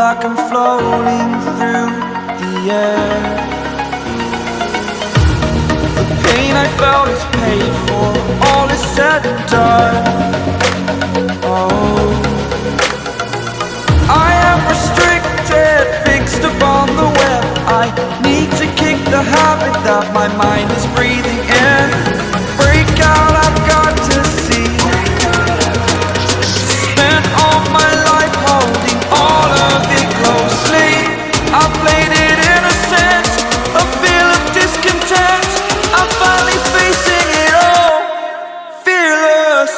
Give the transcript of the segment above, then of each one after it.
like I'm floating through the air. The pain I felt is paid for, all is said and done. Oh, I am restricted, fixed upon the web. I need to kick the habit that my mind is breathing in. Break out, I've got to see. Spent all my life holding all of it closely. I played it innocent, a feel of discontent. I'm finally facing it all, fearless.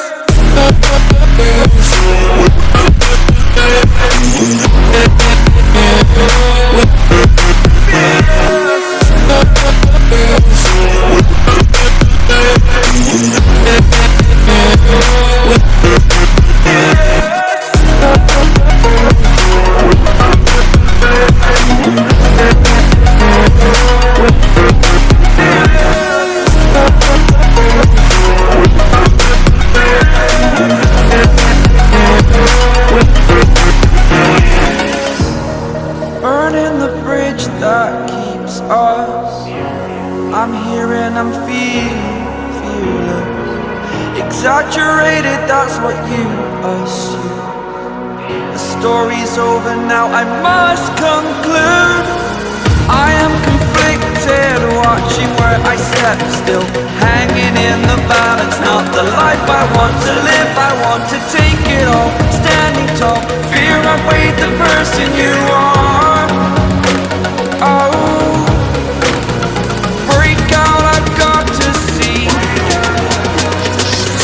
Burning the bridge that keeps us. I'm here and I'm feeling fearless. Exaggerated, that's what you assume. The story's over now, I must conclude. I am conflicted, watching where I step still, hanging in the balance. Not the life I want to live, I want to take it all. Standing tall, fear I've weighed the person you are. Oh, break out, I've got to see.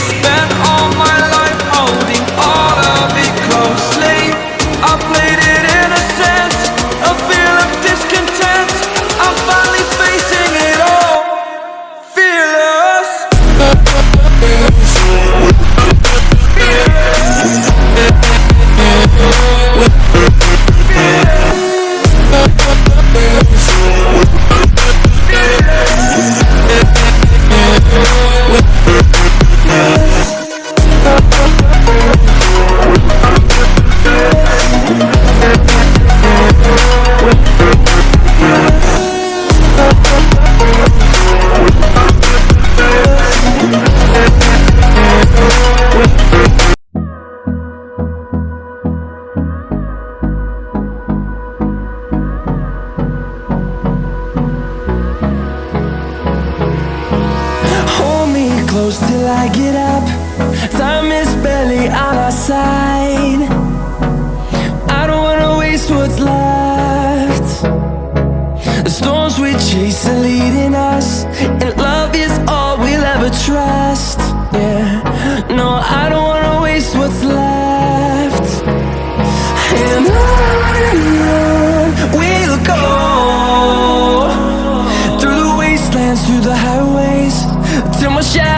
Spent all my life holding all of it closely. I played it innocent, a feel of discontent. I'm finally facing it all, fearless. Close till I get up. Time is barely on our side. I don't wanna waste what's left. The storms we chase are leading us, and love is all we'll ever trust. Yeah, no, I don't wanna waste what's left. And on we'll go, through the wastelands, through the highways, till my shadow